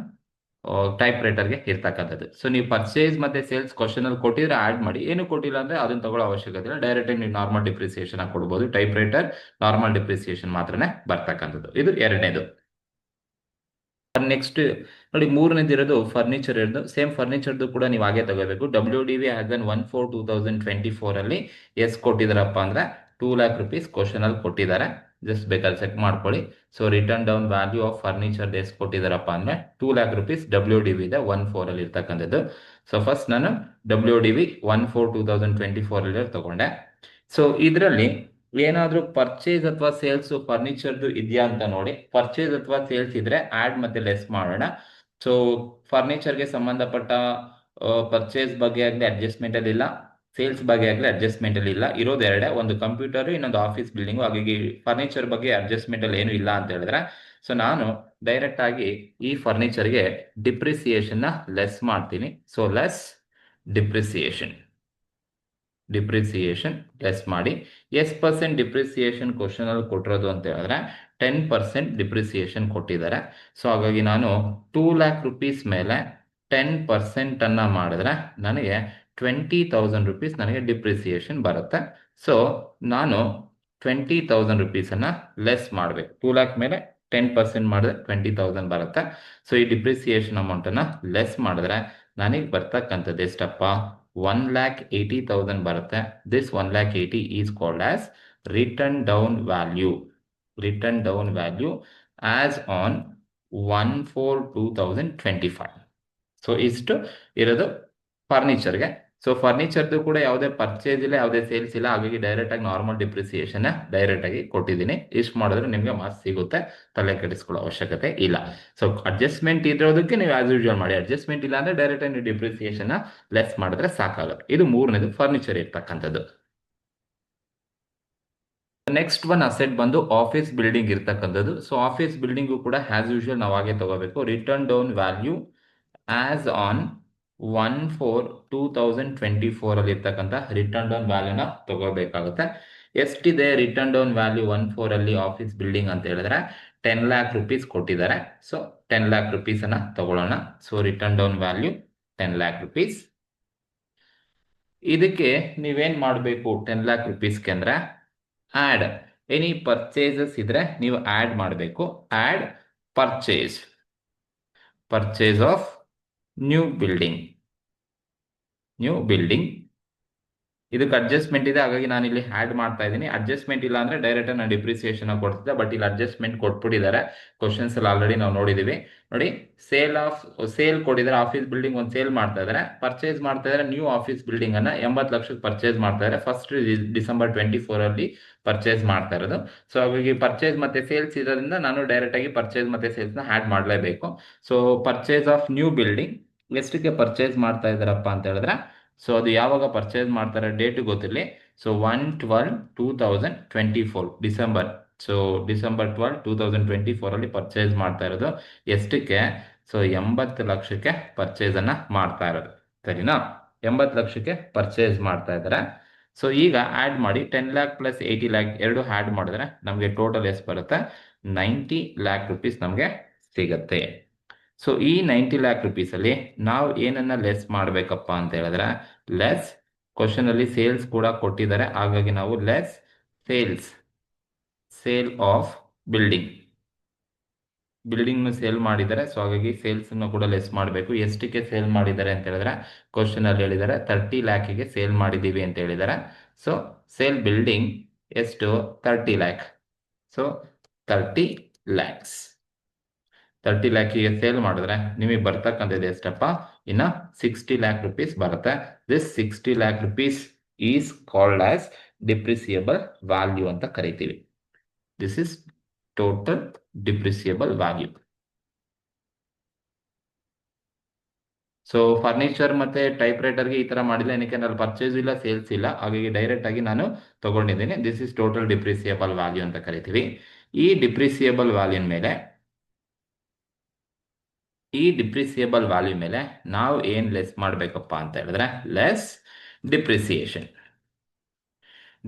S1: type ರೈಟರ್ಗೆ ಇರ್ತಕ್ಕಂಥದ್ದು. ಸೊ ನೀವು ಪರ್ಚೇಸ್ ಮತ್ತೆ ಸೇಲ್ಸ್ ಕ್ವಶನ್ ಅಲ್ಲಿ ಕೊಟ್ಟಿದ್ರೆ ಆಡ್ ಮಾಡಿ, ಏನು ಕೊಟ್ಟಿಲ್ಲ ಅಂದ್ರೆ ಅದನ್ನ ತಗೊಳ್ಳೋ ಅವಶ್ಯಕತೆ ಇಲ್ಲ, ಡೈರೆಕ್ಟ್ ಆಗಿ ನೀವು ನಾರ್ಮಲ್ ಡಿಪ್ರಿಸಿಯೇಷನ್ ಕೊಡ್ಬೋದು. ಟೈಪ್ ರೈಟರ್ ನಾರ್ಮಲ್ ಡಿಪ್ರಿಸಿಯೇಷನ್ ಮಾತ್ರನೇ ಬರ್ತಕ್ಕಂಥದ್ದು. ಇದು ಎರಡನೇದು. ನೆಕ್ಸ್ಟ್ ನೋಡಿ, ಮೂರನೇದು ಇರೋದು ಫರ್ನಿಚರ್ ಇರೋದು. ಸೇಮ್ ಫರ್ನಿಚರ್ದು ಕೂಡ ನೀವು ಹಾಗೆ ತಗೋಬೇಕು. WDV ಆಸ್ ಅನ್ 1/4/2024 ಅಲ್ಲಿ ಎಷ್ಟು ಕೊಟ್ಟಿದಾರಪ್ಪ ಅಂದ್ರೆ 2 lakh rupees ಕ್ವಶನ್ ಅಲ್ಲಿ ಕೊಟ್ಟಿದ್ದಾರೆ. ಜಸ್ಟ್ ಬೇಕಾದ್ರೆ ಚೆಕ್ ಮಾಡ್ಕೊಳ್ಳಿ. So return down value of furniture ಎಷ್ಟು ಕೊಟ್ಟಿದಾರಪ್ಪ ಅಂದ್ರೆ 2 lakh rupees WDV ಇದೆ 1/4 ಅಲ್ಲಿ ಇರ್ತಕ್ಕಂಥದ್ದು. ಸೊ ಫಸ್ಟ್ ನಾನು WDV 1/4/2024 ಅಲ್ಲಿ ತಗೊಂಡೆ. ಸೊ ಇದರಲ್ಲಿ ಏನಾದ್ರೂ ಪರ್ಚೇಸ್ ಅಥವಾ ಸೇಲ್ಸ್ ಫರ್ನಿಚರ್ದು ಇದೆಯಾ ಅಂತ ನೋಡಿ. ಪರ್ಚೇಸ್ ಅಥವಾ ಸೇಲ್ಸ್ ಇದ್ರೆ ಆಡ್ ಮತ್ತೆ ಲೆಸ್ ಮಾಡೋಣ. ಸೊ ಫರ್ನಿಚರ್ಗೆ ಸಂಬಂಧಪಟ್ಟ ಪರ್ಚೇಸ್ ಬಗ್ಗೆ ಆಗಲಿ ಅಡ್ಜಸ್ಟ್ಮೆಂಟ್ ಅಲ್ಲಿ ಇಲ್ಲ, ಸೇಲ್ಸ್ ಬಗ್ಗೆ ಆಗಲಿ ಅಡ್ಜಸ್ಟ್ಮೆಂಟ್ ಅಲ್ಲಿ ಇಲ್ಲ. ಇರೋದು ಎರಡೇ, ಒಂದು ಕಂಪ್ಯೂಟರ್, ಇನ್ನೊಂದು ಆಫೀಸ್ ಬಿಲ್ಡಿಂಗು. ಹಾಗಾಗಿ ಫರ್ನಿಚರ್ ಬಗ್ಗೆ ಅಡ್ಜಸ್ಟ್ಮೆಂಟ್ ಅಲ್ಲಿ ಏನು ಇಲ್ಲ ಅಂತ ಹೇಳಿದ್ರೆ, ಸೊ ನಾನು ಡೈರೆಕ್ಟ್ ಆಗಿ ಈ ಫರ್ನಿಚರ್ಗೆ ಡಿಪ್ರಿಸಿಯೇಷನ್ ನ ಲೆಸ್ ಮಾಡ್ತೀನಿ. ಸೊ ಲೆಸ್ ಡಿಪ್ರಿಸಿಯೇಷನ್ ಲೆಸ್ ಮಾಡಿ. ಎಷ್ಟು ಪರ್ಸೆಂಟ್ ಡಿಪ್ರಿಸಿಯೇಷನ್ ಕ್ವಶನ್ ಅಲ್ಲಿ ಕೊಟ್ಟಿರೋದು ಅಂತ ಹೇಳಿದ್ರೆ 10% ಡಿಪ್ರಿಸಿಯೇಷನ್ ಕೊಟ್ಟಿದ್ದಾರೆ. ಸೊ ಹಾಗಾಗಿ ನಾನು 2 lakh rupees ಮೇಲೆ 10% ಅನ್ನ ಮಾಡಿದ್ರೆ ನನಗೆ 20,000 rupees ನನಗೆ ಡಿಪ್ರಿಸಿಯೇಷನ್ ಬರುತ್ತೆ. ಸೊ ನಾನು 20,000 rupees ಅನ್ನ ಲೆಸ್ ಮಾಡಬೇಕು. 2 lakh ಮೇಲೆ 10% ಮಾಡಿದ್ರೆ 20,000 ಬರುತ್ತೆ. ಸೊ ಈ ಡಿಪ್ರಿಸಿಯೇಷನ್ ಅಮೌಂಟ್ ಅನ್ನ ಲೆಸ್ ಮಾಡಿದ್ರೆ ನನಗೆ ಬರ್ತಕ್ಕಂಥದ್ದು ಎಷ್ಟಪ್ಪ 1,80,000 ಬರುತ್ತೆ. This 1,80,000 is called as return down value as on 1/4/2025. So ಇಷ್ಟು ಇರೋದು ಫರ್ನಿಚರ್ಗೆ. ಸೊ ಫರ್ನಿಚರ್ದು ಕೂಡ ಯಾವುದೇ ಪರ್ಚೇಸ್ ಇಲ್ಲ, ಯಾವುದೇ ಸೇಲ್ಸ್ ಇಲ್ಲ. ಹಾಗಾಗಿ ಡೈರೆಕ್ಟ್ ಆಗಿ ನಾರ್ಮಲ್ ಡಿಪ್ರಿಸಿಯೇಷನ್ ಡೈರೆಕ್ಟ್ ಆಗಿ ಕೊಟ್ಟಿದ್ದೀನಿ. ಇಷ್ಟು ಮಾಡಿದ್ರೆ ನಿಮಗೆ ಮಾರ್ಕ್ಸ್ ಸಿಗುತ್ತೆ, ತಲೆ ಕೆಡಿಸ್ಕೊಳ್ಳೋ ಅವಶ್ಯಕತೆ ಇಲ್ಲ. ಸೊ ಅಡ್ಜಸ್ಟ್ಮೆಂಟ್ ಇರೋದಕ್ಕೆ ನೀವು ಆಸ್ ಯೂಶುವಲ್ ಮಾಡಿ, ಅಡ್ಜಸ್ಟ್ಮೆಂಟ್ ಇಲ್ಲ ಅಂದ್ರೆ ಡೈರೆಕ್ಟ್ ಆಗಿ ನೀವು ಡಿಪ್ರಿಸಿಯೇಷನ್ ಲೆಸ್ ಮಾಡಿದ್ರೆ ಸಾಕಾಗುತ್ತೆ. ಇದು ಮೂರನೇದು ಫರ್ನಿಚರ್ ಇರ್ತಕ್ಕಂಥದ್ದು. ನೆಕ್ಸ್ಟ್ ಒನ್ ಅಸೆಟ್ ಬಂದು ಆಫೀಸ್ ಬಿಲ್ಡಿಂಗ್ ಇರ್ತಕ್ಕಂಥದ್ದು. ಸೊ ಆಫೀಸ್ ಬಿಲ್ಡಿಂಗು ಕೂಡ ಆಸ್ ಯೂಶುವಲ್ ನಾವು ಹಾಗೆ ತಗೋಬೇಕು. Return down value as on 1/4/2024 ಅಲ್ಲಿ ಇರ್ತಕ್ಕಂಥ ರಿಟರ್ನ್ ಡೌನ್ ವ್ಯಾಲ್ಯೂನ ತಗೋಬೇಕಾಗುತ್ತೆ. ಎಷ್ಟಿದೆ ರಿಟರ್ನ್ ಡೌನ್ ವ್ಯಾಲ್ಯೂ 1/4 ಅಲ್ಲಿ ಆಫೀಸ್ ಬಿಲ್ಡಿಂಗ್ ಅಂತ ಹೇಳಿದ್ರೆ 10 lakh rupees ಕೊಟ್ಟಿದ್ದಾರೆ. ಸೊ 10 lakh rupees ಅನ್ನ ತಗೊಳ್ಳೋಣ. So return down value 10 lakh rupees. ಇದಕ್ಕೆ ನೀವೇನ್ ಮಾಡಬೇಕು 10 lakh rupeesಗೆ ಅಂದ್ರೆ ಆಡ್ ಎನಿ ಪರ್ಚೇಸಸ್ ಇದ್ರೆ ನೀವು ಆಡ್ ಮಾಡಬೇಕು. Add purchase of new building. ಇದಕ್ಕೆ ಅಡ್ಜಸ್ಟ್ಮೆಂಟ್ ಇದೆ, ಹಾಗಾಗಿ ನಾನು ಇಲ್ಲಿ ಆಡ್ ಮಾಡ್ತಾ ಇದ್ದೀನಿ. ಅಡ್ಜಸ್ಟ್ಮೆಂಟ್ ಇಲ್ಲ ಅಂದ್ರೆ ಡೈರೆಕ್ಟ್ ನಾನು ಡಿಪ್ರಿಸಿಯೇಷನ್ ಕೊಡ್ತಿದ್ದೆ, ಬಟ್ ಇಲ್ಲಿ ಅಡ್ಜಸ್ಟ್ಮೆಂಟ್ ಕೊಟ್ಬಿಟ್ಟಿದ್ದಾರೆ. ಕ್ವಶನ್ಸ್ ಅಲ್ಲಿ ಆಲ್ರೆಡಿ ನಾವು ನೋಡಿದೀವಿ. ನೋಡಿ, ಸೇಲ್ ಕೊಟ್ಟಿದ್ದಾರೆ. ಆಫೀಸ್ ಬಿಲ್ಡಿಂಗ್ ಒಂದು ಸೇಲ್ ಮಾಡ್ತಾ ಇದ್ದಾರೆ, ಪರ್ಚೇಸ್ ಮಾಡ್ತಾ ಇದ್ದಾರೆ. ನ್ಯೂ ಆಫೀಸ್ ಬಿಲ್ಡಿಂಗ್ ಅನ್ನ 80 ಲಕ್ಷಕ್ಕೆ ಪರ್ಚೇಸ್ ಮಾಡ್ತಾ ಇದ್ದಾರೆ. ಫಸ್ಟ್ ಡಿಸೆಂಬರ್ 24 ಅಲ್ಲಿ ಪರ್ಚೇಸ್ ಮಾಡ್ತಾ ಇರೋದು. ಸೊ ಹಾಗಾಗಿ ಪರ್ಚೇಸ್ ಮತ್ತೆ ಸೇಲ್ಸ್ ಇರೋದ್ರಿಂದ ನಾನು ಡೈರೆಕ್ಟ್ ಆಗಿ ಪರ್ಚೇಸ್ ಮತ್ತೆ ಸೇಲ್ಸ್ ನ ಆಡ್ ಮಾಡಲೇಬೇಕು. So purchase of new building ಎಷ್ಟಕ್ಕೆ ಪರ್ಚೇಸ್ ಮಾಡ್ತಾ ಇದಾರಪ್ಪ ಅಂತ ಹೇಳಿದ್ರೆ, ಸೊ ಅದು ಯಾವಾಗ ಪರ್ಚೇಸ್ ಮಾಡ್ತಾರೆ ಡೇಟ್ ಗೊತ್ತಿರಲಿ. So 1/12/2024 December. ಸೊ ಡಿಸೆಂಬರ್ 12, 2024 ಅಲ್ಲಿ ಪರ್ಚೇಸ್ ಮಾಡ್ತಾ ಇರೋದು. ಎಷ್ಟಕ್ಕೆ? ಸೊ 80 ಲಕ್ಷಕ್ಕೆ ಪರ್ಚೇಸ್ ಅನ್ನ ಮಾಡ್ತಾ ಇರೋದು. ಸರಿನಾ? 80 ಲಕ್ಷಕ್ಕೆ ಪರ್ಚೇಸ್ ಮಾಡ್ತಾ ಇದ್ದಾರೆ. ಸೊ ಈಗ ಆಡ್ ಮಾಡಿ 10 lakh ಪ್ಲಸ್ 80 lakh ಎರಡು ಆಡ್ ಮಾಡಿದ್ರೆ ನಮಗೆ ಟೋಟಲ್ ಎಷ್ಟು ಬರುತ್ತೆ? 90 lakh rupees ನಮಗೆ ಸಿಗತ್ತೆ. ಸೊ ಈ 90 lakh rupees ಅಲ್ಲಿ ನಾವು ಏನನ್ನ ಲೆಸ್ ಮಾಡಬೇಕಪ್ಪ ಅಂತ ಹೇಳಿದ್ರೆ, ಲೆಸ್ ಕ್ವಶನ್ ಅಲ್ಲಿ ಸೇಲ್ಸ್ ಕೂಡ ಕೊಟ್ಟಿದ್ದಾರೆ. ಹಾಗಾಗಿ ನಾವು less sale of building sale ಮಾಡಿದ್ದಾರೆ. ಸೊ ಹಾಗಾಗಿ ಸೇಲ್ಸ್ ಕೂಡ ಲೆಸ್ ಮಾಡಬೇಕು. ಎಷ್ಟಕ್ಕೆ ಸೇಲ್ ಮಾಡಿದ್ದಾರೆ ಅಂತ ಹೇಳಿದ್ರೆ ಕ್ವಶನ್ ಅಲ್ಲಿ ಹೇಳಿದ್ದಾರೆ 30 lakh ಸೇಲ್ ಮಾಡಿದೀವಿ ಅಂತ ಹೇಳಿದ್ದಾರೆ. ಸೊ ಸೇಲ್ ಬಿಲ್ಡಿಂಗ್ ಎಷ್ಟು? 30 lakh. ಸೊ 30 lakhs ಸೇಲ್ ಮಾಡಿದ್ರೆ ನಿಮಗೆ ಬರ್ತಕ್ಕಂಥದ್ದು ಎಷ್ಟಪ್ಪ? ಇನ್ನ 60 lakh rupees ಬರುತ್ತೆ. This 60 lakh rupees is called as depreciable value ಅಂತ ಕರಿತೀವಿ. This is total depreciable value. So furniture ಮತ್ತೆ ಟೈಪ್ ರೈಟರ್ಗೆ ಈ ತರ ಮಾಡಿಲ್ಲ, ಏನಕ್ಕೆ ಅಲ್ಲಿ ಪರ್ಚೇಸ್ ಇಲ್ಲ, ಸೇಲ್ಸ್ ಇಲ್ಲ, ಹಾಗಾಗಿ ಡೈರೆಕ್ಟ್ ಆಗಿ ನಾನು ತಗೊಂಡಿದ್ದೀನಿ. This is total depreciable value ಅಂತ ಕರಿತೀವಿ. ಈ ಡಿಪ್ರಿಸಿಯಬಲ್ ವ್ಯಾಲ್ಯೂ ಮೇಲೆ ನಾವು ಏನ್ ಲೆಸ್ ಮಾಡ್ಬೇಕಪ್ಪ ಅಂತ ಹೇಳಿದ್ರೆ ಲೆಸ್ ಡಿಪ್ರಿಸಿಯೇಷನ್.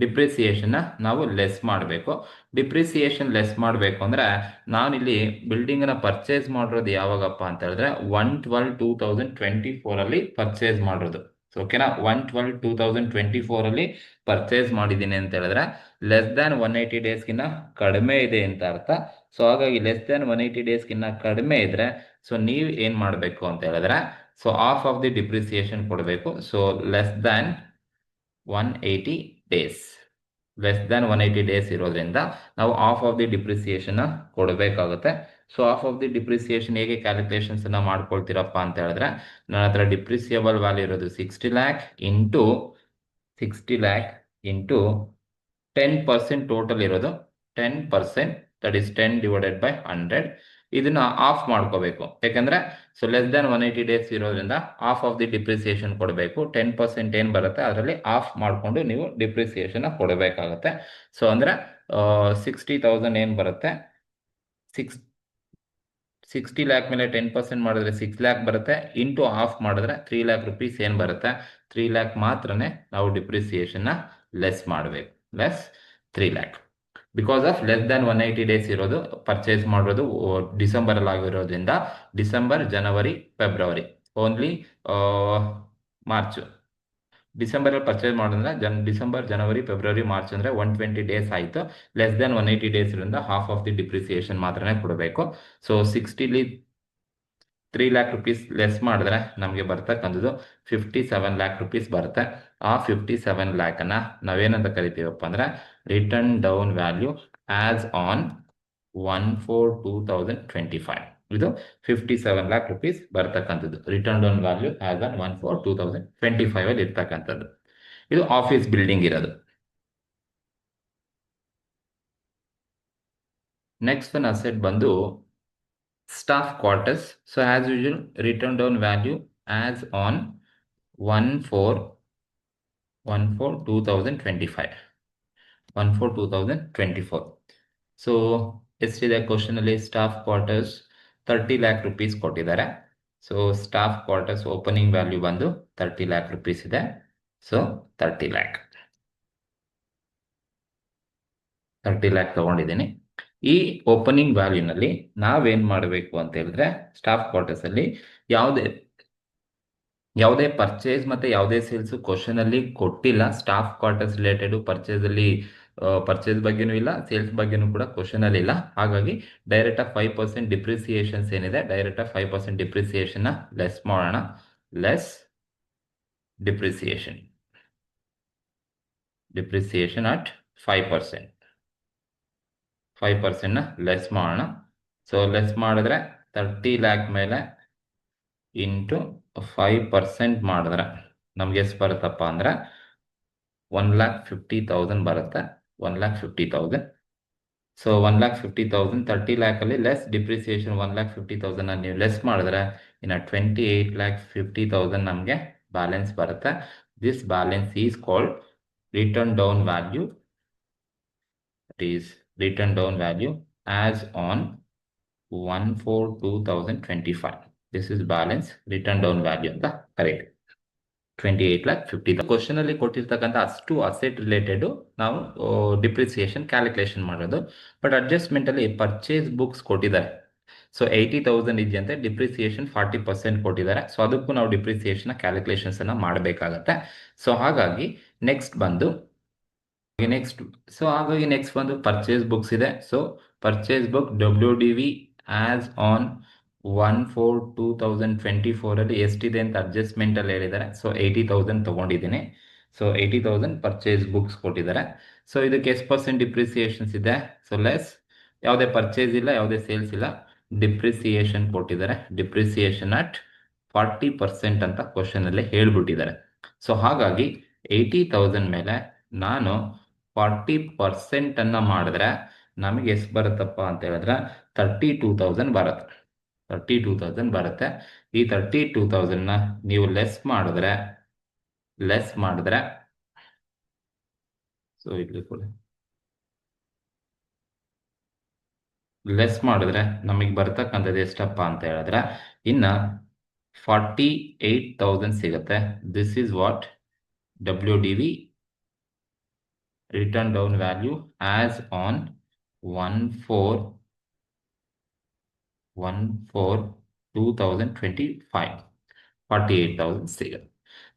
S1: ಡಿಪ್ರಿಸಿಯೇಷನ್ನ ನಾವು ಲೆಸ್ ಮಾಡಬೇಕು. ಡಿಪ್ರಿಸಿಯೇಷನ್ ಲೆಸ್ ಮಾಡಬೇಕು ಅಂದರೆ ನಾನಿಲ್ಲಿ ಬಿಲ್ಡಿಂಗನ್ನು ಪರ್ಚೇಸ್ ಮಾಡಿರೋದು ಯಾವಾಗಪ್ಪ ಅಂತ ಹೇಳಿದ್ರೆ 1/12/2024 ಪರ್ಚೇಸ್ ಮಾಡಿರೋದು. ಓಕೆನಾ, 1/12/2024 ಪರ್ಚೇಸ್ ಮಾಡಿದ್ದೀನಿ ಅಂತ ಹೇಳಿದ್ರೆ ಲೆಸ್ ದ್ಯಾನ್ 180 ಡೇಸ್ಗಿನ್ನ ಕಡಿಮೆ ಇದೆ ಅಂತ ಅರ್ಥ. ಸೊ ಹಾಗಾಗಿ ಲೆಸ್ ದ್ಯಾನ್ 180 ಡೇಸ್ಗಿನ್ನ ಕಡಿಮೆ ಇದ್ರೆ ಸೊ ನೀವು ಏನು ಮಾಡಬೇಕು ಅಂತ ಹೇಳಿದ್ರೆ so half of the depreciation ಕೊಡಬೇಕು. So less than 180 days, less than 180 days ಇರೋದ್ರಿಂದ ನಾವು ಆಫ್ ಆಫ್ ದಿ ಡಿಪ್ರಿಸಿಯೇಷನ್ ಕೊಡಬೇಕಾಗುತ್ತೆ. So half of the depreciation ಹೇಗೆ ಕ್ಯಾಲ್ಕುಲೇಷನ್ಸ್ ಅನ್ನ ಮಾಡ್ಕೊಳ್ತೀರಪ್ಪ ಅಂತ ಹೇಳಿದ್ರೆ ನನ್ನ ಹತ್ರ ಡಿಪ್ರಿಸಿಯಬಲ್ ವ್ಯಾಲ್ಯೂ ಇರೋದು 60 ಲ್ಯಾಕ್ ಇಂಟು 10% ಟೋಟಲ್ ಇರೋದು 10%, ದಟ್ ಇಸ್ 10 ಡಿವೈಡೆಡ್ ಬೈ 100. ಇದನ್ನ ಆಫ್ ಮಾಡ್ಕೋಬೇಕು, ಯಾಕಂದ್ರೆ ಸೊ ಲೆಸ್ ದ್ಯಾನ್ 180 ಡೇಸ್ ಇರೋದ್ರಿಂದ ಆಫ್ ಆಫ್ ದಿ ಡಿಪ್ರಿಸಿಯೇಷನ್ ಕೊಡಬೇಕು. 10% ಏನು ಬರುತ್ತೆ ಅದರಲ್ಲಿ ಆಫ್ ಮಾಡಿಕೊಂಡು ನೀವು ಡಿಪ್ರಿಸಿಯೇಷನ್ ಕೊಡಬೇಕಾಗುತ್ತೆ. ಸೊ ಅಂದ್ರೆ 60,000 ಏನು ಬರುತ್ತೆ, 60 ಲ್ಯಾಕ್ ಮೇಲೆ 10% ಮಾಡಿದ್ರೆ 6 ಲ್ಯಾಕ್ ಬರುತ್ತೆ, ಇಂಟು ಆಫ್ ಮಾಡಿದ್ರೆ 3 ಲ್ಯಾಕ್ ರುಪೀಸ್ ಏನು ಬರುತ್ತೆ, 3 ಲ್ಯಾಕ್ ಮಾತ್ರನೇ ನಾವು ಡಿಪ್ರಿಸಿಯೇಷನ್ನ ಲೆಸ್ ಮಾಡಬೇಕು, less 3 lac. Because of less than 180 days ಇರೋದು, ಪರ್ಚೇಸ್ ಮಾಡಿರೋದು ಡಿಸೆಂಬರ್ ಅಲ್ಲಿ ಆಗಿರೋದ್ರಿಂದ ಡಿಸೆಂಬರ್, ಜನವರಿ, ಫೆಬ್ರವರಿ, ಓನ್ಲಿ ಮಾರ್ಚ್. ಡಿಸೆಂಬರ್ ಅಲ್ಲಿ ಪರ್ಚೇಸ್ ಮಾಡೋದ್ರೆ ಡಿಸೆಂಬರ್, ಜನವರಿ, ಫೆಬ್ರವರಿ, ಮಾರ್ಚ್ ಅಂದ್ರೆ 120 ಡೇಸ್ ಆಯಿತು. ಲೆಸ್ ದ್ಯಾನ್ 180 ಡೇಸ್ ಇರೋದ್ರಿಂದ ಹಾಫ್ ಆಫ್ ದಿ ಡಿಪ್ರಿಸಿಯೇಷನ್ ಮಾತ್ರನೇ ಕೊಡಬೇಕು. ಸೊ 60ಲಿ 3 ಲ್ಯಾಕ್ ರುಪೀಸ್ ಲೆಸ್ ಮಾಡಿದ್ರೆ ನಮಗೆ ಬರ್ತಕ್ಕಂಥದ್ದು 57 ಲ್ಯಾಕ್ ರುಪೀಸ್ ಬರುತ್ತೆ. ಆ 57 ಲ್ಯಾಕನ್ನು ನಾವೇನಂತ ಕರಿತೀವಪ್ಪ ಅಂದ್ರೆ written down value as on 1/4/2025. ಇದು 57 ಲ್ಯಾಕ್ ರುಪೀಸ್ ಬರ್ತಕ್ಕಂಥದ್ದು return down value as on 1/4/2025 ಅಲ್ಲಿ ಇರ್ತಕ್ಕಂಥದ್ದು. ಇದು ಆಫೀಸ್ ಬಿಲ್ಡಿಂಗ್ ಇರೋದು. ನೆಕ್ಸ್ಟ್ ಒನ್ ಅಸೆಟ್ ಬಂದು staff quarters. So as usual, return down value as on 1/4/2025. 1/4/2024. So ಎಷ್ಟಿದೆ ಕ್ವಶನ್ ಅಲ್ಲಿ, ಸ್ಟಾಫ್ ಕ್ವಾರ್ಟರ್ಸ್ 30 ಲ್ಯಾಕ್ ರುಪೀಸ್ ಕೊಟ್ಟಿದ್ದಾರೆ. So staff quarters opening value ಬಂದು 30 lac rupees ಇದೆ. ಸೊ 30 ಲ್ಯಾಕ್ ತಗೊಂಡಿದ್ದೀನಿ. ಈ ಓಪನಿಂಗ್ ವ್ಯಾಲ್ಯೂನಲ್ಲಿ ನಾವೇನ್ ಮಾಡಬೇಕು ಅಂತ ಹೇಳಿದ್ರೆ ಸ್ಟಾಫ್ ಕ್ವಾರ್ಟರ್ಸ್ ಅಲ್ಲಿ ಯಾವುದೇ ಪರ್ಚೇಸ್ ಮತ್ತೆ ಯಾವುದೇ ಸೇಲ್ಸ್ ಕ್ವಶನ್ ಅಲ್ಲಿ ಕೊಟ್ಟಿಲ್ಲ. ಸ್ಟಾಫ್ ಕ್ವಾರ್ಟರ್ಸ್ ರಿಲೇಟೆಡ್ ಪರ್ಚೇಸ್ ಬಗ್ಗೆನೂ ಇಲ್ಲ, ಸೇಲ್ಸ್ ಬಗ್ಗೆನೂ ಕೂಡ ಕ್ವಶನ್ ಅಲ್ಲಿ ಇಲ್ಲ. ಹಾಗಾಗಿ ಡೈರೆಕ್ಟ್ ಆಗಿ 5% ಡಿಪ್ರಿಸಿಯೇಷನ್ಸ್ ಏನಿದೆ, ಡೈರೆಕ್ಟ್ ಆಗಿ 5% ಡಿಪ್ರಿಸಿಯೇಷನ್ ಲೆಸ್ ಮಾಡೋಣ. Less depreciation at 5%. 5% ಲೆಸ್ ಮಾಡೋಣ. ಸೊ ಲೆಸ್ ಮಾಡಿದ್ರೆ 30 ಲ್ಯಾಕ್ ಮೇಲೆ ಇಂಟು 5% ಮಾಡಿದ್ರೆ ನಮ್ಗೆ ಎಷ್ಟು ಬರುತ್ತಪ್ಪ ಅಂದ್ರೆ 1,50,000 ಬರುತ್ತೆ. 1,50,000. ಸೊ 1,50,000 30 ಲ್ಯಾಕಲ್ಲಿ ಲೆಸ್ ಡಿಪ್ರಿಸಿಯೇಷನ್ 1,50,000 ನೀವು ಲೆಸ್ ಮಾಡಿದ್ರೆ ಇನ್ನು 28,50,000 ನಮಗೆ ಬ್ಯಾಲೆನ್ಸ್ ಬರುತ್ತೆ. This balance is called return down value. It is return down value as on 1/4/2025. This is balance return down value ಅಂತ ಕರೆಕ್ಟ್. 28,50,000 ಕ್ವಶನ್ ಅಲ್ಲಿ ಕೊಟ್ಟಿರ್ತಕ್ಕಂಥ ಅಷ್ಟು ಅಸೆಟ್ ರಿಲೇಟೆಡ್ ನಾವು ಡಿಪ್ರಿಸಿಯೇಷನ್ ಕ್ಯಾಲ್ಕುಲೇಷನ್ ಮಾಡೋದು. ಬಟ್ ಅಡ್ಜಸ್ಟ್ಮೆಂಟ್ ಅಲ್ಲಿ ಪರ್ಚೇಸ್ ಬುಕ್ಸ್ ಕೊಟ್ಟಿದ್ದಾರೆ. So 80,000 ಇದೆಯಂತೆ, depreciation 40% ಕೊಟ್ಟಿದ್ದಾರೆ. ಸೊ ಅದಕ್ಕೂ ನಾವು ಡಿಪ್ರಿಸಿಯೇಷನ್ ಕ್ಯಾಲ್ಕುಲೇಷನ್ಸ್ ಅನ್ನ ಮಾಡಬೇಕಾಗತ್ತೆ. ಸೊ ಹಾಗಾಗಿ ನೆಕ್ಸ್ಟ್ ಬಂದು ಪರ್ಚೇಸ್ ಬುಕ್ಸ್ ಇದೆ. So purchase book WDV as on 1/4/2024 ಅಲ್ಲಿ ಎಷ್ಟಿದೆ ಅಂತ ಅಡ್ಜಸ್ಟ್ಮೆಂಟ್ ಅಲ್ಲಿ ಹೇಳಿದ್ದಾರೆ. ಸೊ 80,000 ತಗೊಂಡಿದ್ದೀನಿ. ಸೊ 80,000 ಪರ್ಚೇಸ್ ಬುಕ್ಸ್ ಕೊಟ್ಟಿದ್ದಾರೆ. ಸೊ ಇದಕ್ಕೆ ಎಷ್ಟು ಪರ್ಸೆಂಟ್ ಡಿಪ್ರಿಸಿಯೇಷನ್ಸ್ ಇದೆ? ಸೊ ಲೆಸ್, ಯಾವುದೇ ಪರ್ಚೇಸ್ ಇಲ್ಲ, ಯಾವುದೇ ಸೇಲ್ಸ್ ಇಲ್ಲ, ಡಿಪ್ರಿಸಿಯೇಷನ್ ಕೊಟ್ಟಿದ್ದಾರೆ. ಡಿಪ್ರಿಸಿಯೇಷನ್ ಅಟ್ 40% ಅಂತ ಕ್ವಶನ್ ಅಲ್ಲಿ ಹೇಳ್ಬಿಟ್ಟಿದ್ದಾರೆ. ಸೊ ಹಾಗಾಗಿ 80,000 ಮೇಲೆ ನಾನು 40% ಅನ್ನ ಮಾಡಿದ್ರೆ ನಮಗೆ ಎಷ್ಟು ಬರುತ್ತಪ್ಪ ಅಂತ ಹೇಳಿದ್ರೆ 32,000 ಬರುತ್ತೆ. 32,000 ಬರುತ್ತೆ. ಈ 32,000ನ ನೀವು ಲೆಸ್ ಮಾಡಿದ್ರೆ ಸೊ ಇಲ್ಲಿ ಕೂಡ ಲೆಸ್ ಮಾಡಿದ್ರೆ ನಮಗೆ ಬರ್ತಕ್ಕಂಥದ್ದು ಎಷ್ಟಪ್ಪ ಅಂತ ಹೇಳಿದ್ರೆ ಇನ್ನ 48,000 ಸಿಗುತ್ತೆ. This is what WDV return down value as on 1/4/2025 48,000 ಸಿಗುತ್ತೆ.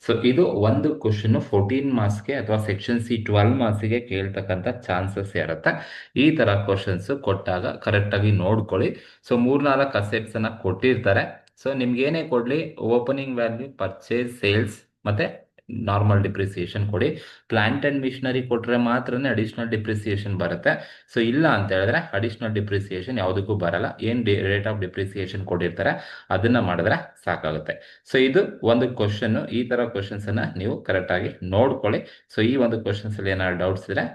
S1: ಸೊ ಇದು ಒಂದು ಕ್ವಶನ್ 14 ಮಾರ್ಕ್ಸ್ಗೆ ಅಥವಾ ಸೆಕ್ಷನ್ ಸಿ 12 ಮಾರ್ಕ್ಸ್ಗೆ ಕೇಳ್ತಕ್ಕಂಥ ಚಾನ್ಸಸ್ ಇರುತ್ತೆ. ಈ ತರ ಕ್ವಶನ್ಸ್ ಕೊಟ್ಟಾಗ ಕರೆಕ್ಟಾಗಿ ನೋಡ್ಕೊಳ್ಳಿ. ಸೊ 3-4 ಅಸೆಟ್ಸ್ ಅನ್ನ ಕೊಟ್ಟಿರ್ತಾರೆ. ಸೊ ನಿಮ್ಗೆ ಏನೇ ಕೊಡ್ಲಿ ಓಪನಿಂಗ್ ವ್ಯಾಲ್ಯೂ, ಪರ್ಚೇಸ್, ಸೇಲ್ಸ್ ಮತ್ತೆ ನಾರ್ಮಲ್ ಡಿಪ್ರಿಸಿಯೇಷನ್ ಕೊಡಿ. ಪ್ಲಾಂಟ್ ಅಂಡ್ ಮಿಷನರಿ ಕೊಟ್ರೆ ಮಾತ್ರನೇ ಅಡಿಷನಲ್ ಡಿಪ್ರಿಸಿಯೇಷನ್ ಬರುತ್ತೆ. ಸೊ ಇಲ್ಲ ಅಂತ ಹೇಳಿದ್ರೆ ಅಡಿಷನಲ್ ಡಿಪ್ರಿಸಿಯೇಷನ್ ಯಾವುದಕ್ಕೂ ಬರಲ್ಲ. ಏನ್ ರೇಟ್ ಆಫ್ ಡಿಪ್ರಿಸಿಯೇಷನ್ ಕೊಟ್ಟಿರ್ತಾರೆ ಅದನ್ನ ಮಾಡಿದ್ರೆ ಸಾಕಾಗುತ್ತೆ. ಸೊ ಇದು ಒಂದು ಕ್ವಶನ್. ಈ ತರ ಕ್ವಶನ್ಸ್ ಅನ್ನ ನೀವು ಕರೆಕ್ಟ್ ಆಗಿ ನೋಡ್ಕೊಳ್ಳಿ. ಸೊ ಈ ಒಂದು ಕ್ವಶನ್ಸ್ ಅಲ್ಲಿ ಏನಾದ್ರು ಡೌಟ್ಸ್ ಇದ್ರೆ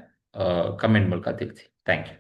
S1: ಕಮೆಂಟ್ ಮೂಲಕ ತಿಳಿಸಿ. Thank you.